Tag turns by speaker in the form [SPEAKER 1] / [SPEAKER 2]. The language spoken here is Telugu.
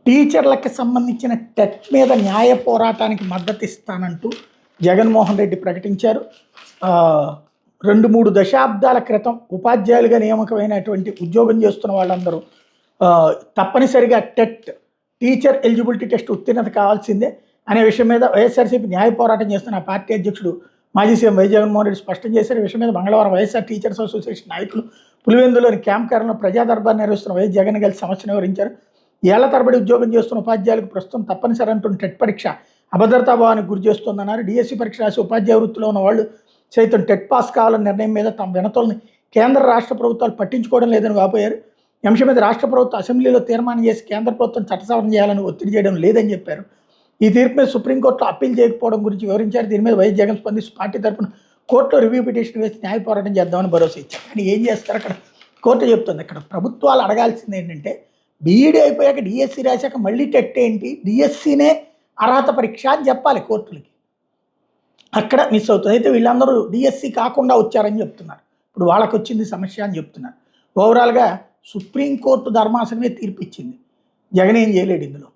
[SPEAKER 1] టీచర్లకు సంబంధించిన టెట్ మీద న్యాయ పోరాటానికి మద్దతు ఇస్తానంటూ జగన్మోహన్ రెడ్డి ప్రకటించారు. 2-3 దశాబ్దాల క్రితం ఉపాధ్యాయులుగా నియామకమైనటువంటి ఉద్యోగం చేస్తున్న వాళ్ళందరూ తప్పనిసరిగా టీచర్ ఎలిజిబిలిటీ టెస్ట్ ఉత్తీర్ణత కావాల్సిందే అనే విషయం మీద వైఎస్ఆర్సీపీ న్యాయ పోరాటం చేస్తున్న పార్టీ అధ్యక్షుడు మాజీ సీఎం వై జగన్మోహన్ రెడ్డి స్పష్టం చేశారు. ఈ విషయం మీద మంగళవారం వైఎస్ఆర్ టీచర్స్ అసోసియేషన్ నాయకులు పులివెందులోని క్యాంప్ కార్యాలయంలో ప్రజా దర్బార్ నిర్వహిస్తున్న వైఎస్ జగన్ కలిసి సమస్యను వివరించారు. ఏళ్ల తరబడి ఉద్యోగం చేస్తున్న ఉపాధ్యాయులకు ప్రస్తుతం తప్పనిసరి అంటున్న టెట్ పరీక్ష అభద్రతాభావానికి గురి చేస్తుందన్నారు. డిఎస్సి పరీక్ష రాసి ఉపాధ్యాయ వృత్తిలో ఉన్న వాళ్ళు సైతం టెట్ పాస్ కావాలన్న నిర్ణయం మీద తమ వినతుల్ని కేంద్ర రాష్ట్ర ప్రభుత్వాలు పట్టించుకోవడం లేదని వాపోయారు. ఈ అంశం మీద రాష్ట్ర ప్రభుత్వం అసెంబ్లీలో తీర్మానం చేసి కేంద్ర ప్రభుత్వం చట్టసవరణ చేయాలని ఒత్తిడి చేయడం లేదని చెప్పారు. ఈ తీర్పు మీద సుప్రీంకోర్టులో అప్పీల్ చేయకపోవడం గురించి వివరించారు. దీని మీద వైఎస్ జగన్ స్పందిస్తూ పార్టీ తరఫున కోర్టులో రివ్యూ పిటిషన్ వేసి న్యాయ పోరాటం చేద్దామని భరోసా ఇచ్చారు. కానీ ఏం చేస్తారు అక్కడ కోర్టు చెప్తుంది. ఇక్కడ ప్రభుత్వాలు అడగాల్సింది ఏంటంటే బీఈడీ అయిపోయాక డిఎస్సి రాశాక మళ్ళీ టెట్ ఏంటి, డిఎస్సినే అర్హత పరీక్ష అని చెప్పాలి కోర్టులకి. అక్కడ మిస్ అవుతుంది. అయితే వీళ్ళందరూ డిఎస్సి కాకుండా వచ్చారని చెప్తున్నారు. ఇప్పుడు వాళ్ళకి వచ్చింది సమస్య అని చెప్తున్నారు. ఓవరాల్గా సుప్రీంకోర్టు ధర్మాసనమే తీర్పు ఇచ్చింది. జగన్ ఏం చేయలేడు ఇందులో.